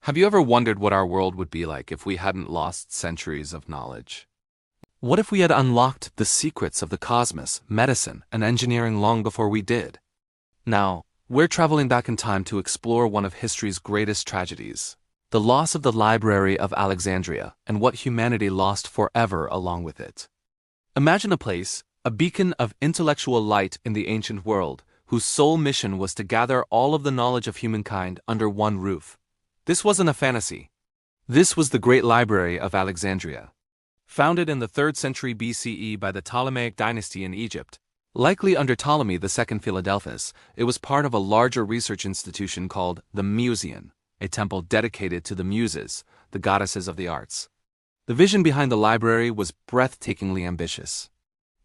Have you ever wondered what our world would be like if we hadn't lost centuries of knowledge? What if we had unlocked the secrets of the cosmos, medicine, and engineering long before we did? Now, we're traveling back in time to explore one of history's greatest tragedies, the loss of the Library of Alexandria and what humanity lost forever along with it. Imagine a place, a beacon of intellectual light in the ancient world, whose sole mission was to gather all of the knowledge of humankind under one roof. This wasn't a fantasy. This was the Great Library of Alexandria. Founded in the 3rd century BCE by the Ptolemaic dynasty in Egypt, likely under Ptolemy II Philadelphus, it was part of a larger research institution called the Museum, a temple dedicated to the Muses, the goddesses of the arts. The vision behind the library was breathtakingly ambitious.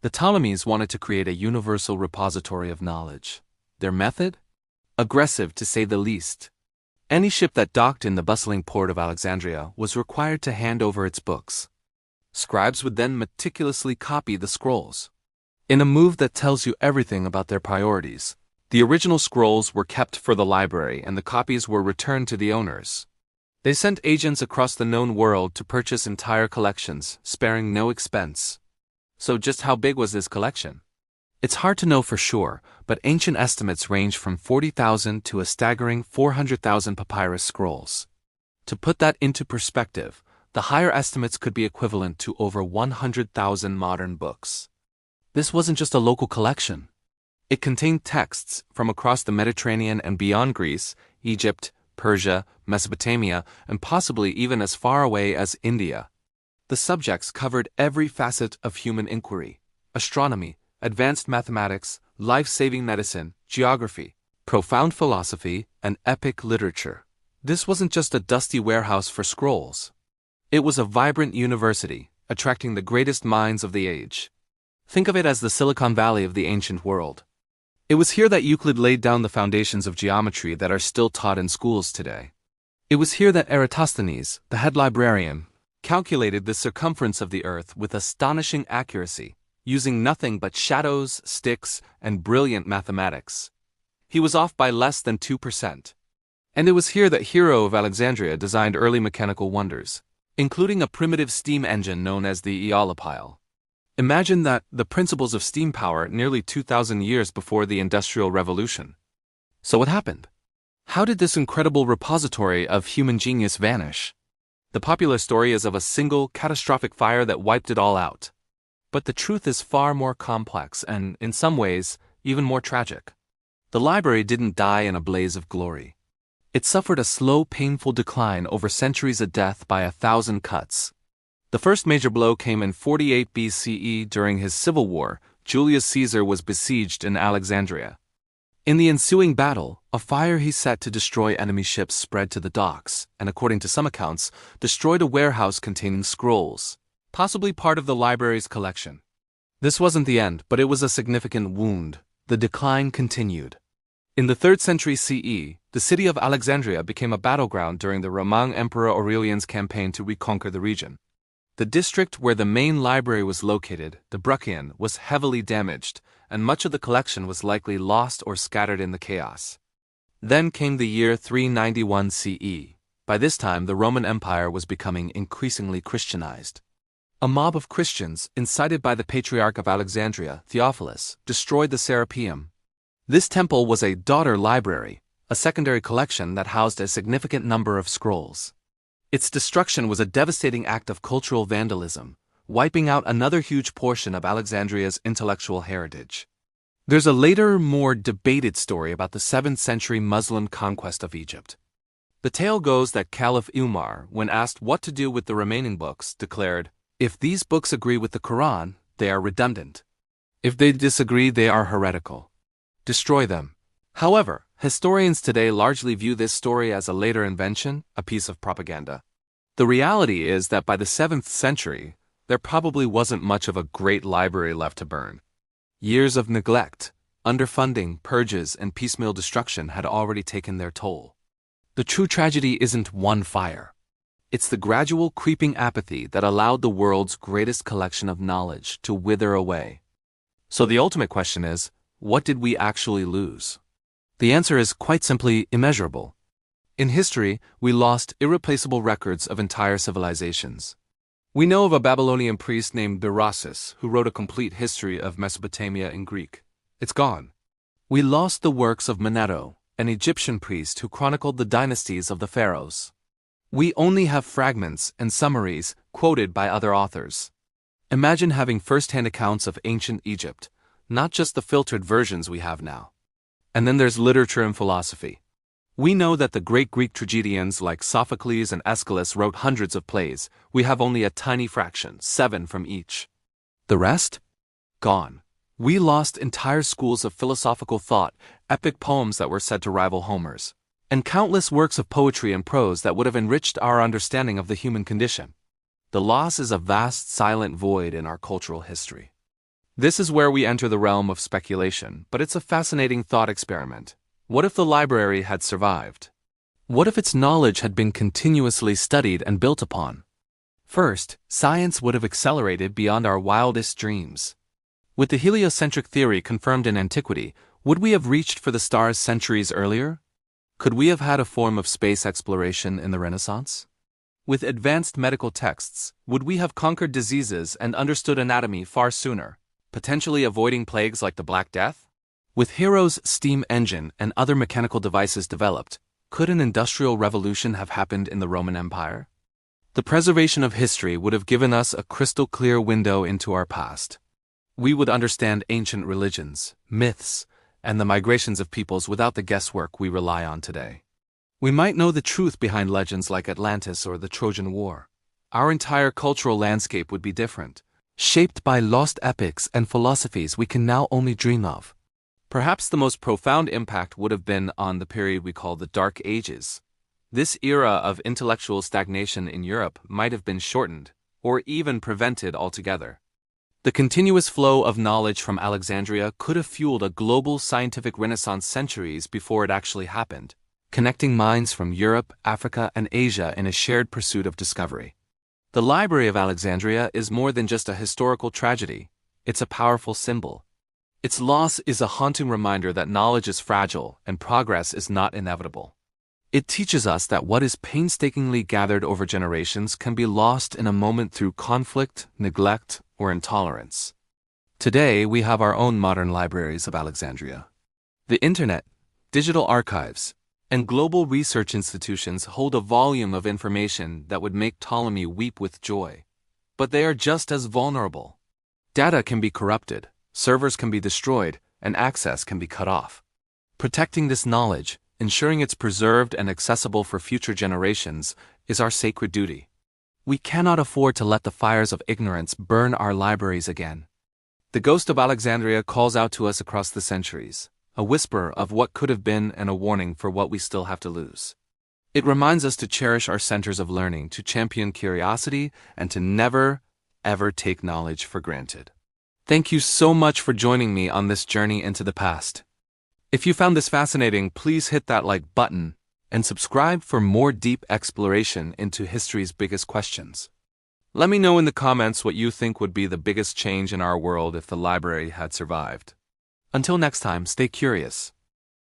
The Ptolemies wanted to create a universal repository of knowledge. Their method? Aggressive, to say the least. Any ship that docked in the bustling port of Alexandria was required to hand over its books. Scribes would then meticulously copy the scrolls. In a move that tells you everything about their priorities, the original scrolls were kept for the library and the copies were returned to the owners. They sent agents across the known world to purchase entire collections, sparing no expense. So just how big was this collection? It's hard to know for sure, but ancient estimates range from 40,000 to a staggering 400,000 papyrus scrolls. To put that into perspective, the higher estimates could be equivalent to over 100,000 modern books. This wasn't just a local collection. It contained texts from across the Mediterranean and beyond Greece, Egypt, Persia, Mesopotamia, and possibly even as far away as India. The subjects covered every facet of human inquiry: astronomy, advanced mathematics, life-saving medicine, geography, profound philosophy, and epic literature. This wasn't just a dusty warehouse for scrolls. It was a vibrant university, attracting the greatest minds of the age. Think of it as the Silicon Valley of the ancient world. It was here that Euclid laid down the foundations of geometry that are still taught in schools today. It was here that Eratosthenes, the head librarian, calculated the circumference of the Earth with astonishing accuracy, using nothing but shadows, sticks, and brilliant mathematics. He was off by less than 2%. And it was here that Hero of Alexandria designed early mechanical wonders, including a primitive steam engine known as the Aeolipile. Imagine that, the principles of steam power nearly 2,000 years before the Industrial Revolution. So what happened? How did this incredible repository of human genius vanish? The popular story is of a single, catastrophic fire that wiped it all out. But the truth is far more complex and, in some ways, even more tragic. The library didn't die in a blaze of glory. It suffered a slow, painful decline over centuries of death by 1,000 cuts. The first major blow came in 48 BCE during his civil war. Julius Caesar was besieged in Alexandria. In the ensuing battle, a fire he set to destroy enemy ships spread to the docks, and according to some accounts, destroyed a warehouse containing scrolls, possibly part of the library's collection. This wasn't the end, but it was a significant wound. The decline continued. In the 3rd century CE, the city of Alexandria became a battleground during the Roman Emperor Aurelian's campaign to reconquer the region. The district where the main library was located, the Bruchion, was heavily damaged, and much of the collection was likely lost or scattered in the chaos. Then came the year 391 CE. By this time, the Roman Empire was becoming increasingly Christianized. A mob of Christians, incited by the Patriarch of Alexandria, Theophilus, destroyed the Serapeum. This temple was a daughter library, a secondary collection that housed a significant number of scrolls. Its destruction was a devastating act of cultural vandalism, wiping out another huge portion of Alexandria's intellectual heritage. There's a later, more debated story about the 7th century Muslim conquest of Egypt. The tale goes that Caliph Umar, when asked what to do with the remaining books, declared, "If these books agree with the Quran, they are redundant. If they disagree, they are heretical. Destroy them." However, historians today largely view this story as a later invention, a piece of propaganda. The reality is that by the 7th century, there probably wasn't much of a great library left to burn. Years of neglect, underfunding, purges, and piecemeal destruction had already taken their toll. The true tragedy isn't one fire. It's the gradual creeping apathy that allowed the world's greatest collection of knowledge to wither away. So the ultimate question is, what did we actually lose? The answer is quite simply immeasurable. In history, we lost irreplaceable records of entire civilizations. We know of a Babylonian priest named Berossus who wrote a complete history of Mesopotamia in Greek. It's gone. We lost the works of Manetho, an Egyptian priest who chronicled the dynasties of the pharaohs. We only have fragments and summaries quoted by other authors. Imagine having first-hand accounts of ancient Egypt, not just the filtered versions we have now. And then there's literature and philosophy. We know that the great Greek tragedians like Sophocles and Aeschylus wrote hundreds of plays. We have only a tiny fraction, 7 from each. The rest? Gone. We lost entire schools of philosophical thought, epic poems that were said to rival Homer's, and countless works of poetry and prose that would have enriched our understanding of the human condition. The loss is a vast silent void in our cultural history. This is where we enter the realm of speculation, but it's a fascinating thought experiment. What if the library had survived? What if its knowledge had been continuously studied and built upon? First, science would have accelerated beyond our wildest dreams. With the heliocentric theory confirmed in antiquity, would we have reached for the stars centuries earlier? Could we have had a form of space exploration in the Renaissance? With advanced medical texts, would we have conquered diseases and understood anatomy far sooner, potentially avoiding plagues like the Black Death? With Hero's steam engine and other mechanical devices developed, could an industrial revolution have happened in the Roman Empire? The preservation of history would have given us a crystal-clear window into our past. We would understand ancient religions, myths, and the migrations of peoples without the guesswork we rely on today. We might know the truth behind legends like Atlantis or the Trojan War. Our entire cultural landscape would be different, shaped by lost epics and philosophies we can now only dream of. Perhaps the most profound impact would have been on the period we call the Dark Ages. This era of intellectual stagnation in Europe might have been shortened, or even prevented altogether. The continuous flow of knowledge from Alexandria could have fueled a global scientific renaissance centuries before it actually happened, connecting minds from Europe, Africa, and Asia in a shared pursuit of discovery. The Library of Alexandria is more than just a historical tragedy, it's a powerful symbol. Its loss is a haunting reminder that knowledge is fragile and progress is not inevitable. It teaches us that what is painstakingly gathered over generations can be lost in a moment through conflict, neglect, or intolerance. Today, we have our own modern libraries of Alexandria. The Internet, digital archives, and global research institutions hold a volume of information that would make Ptolemy weep with joy. But they are just as vulnerable. Data can be corrupted, servers can be destroyed, and access can be cut off. Protecting this knowledge, ensuring it's preserved and accessible for future generations, is our sacred duty. We cannot afford to let the fires of ignorance burn our libraries again. The ghost of Alexandria calls out to us across the centuries, a whisper of what could have been and a warning for what we still have to lose. It reminds us to cherish our centers of learning, to champion curiosity, and to never, ever take knowledge for granted. Thank you so much for joining me on this journey into the past. If you found this fascinating, please hit that like button and subscribe for more deep exploration into history's biggest questions. Let me know in the comments what you think would be the biggest change in our world if the library had survived. Until next time, stay curious.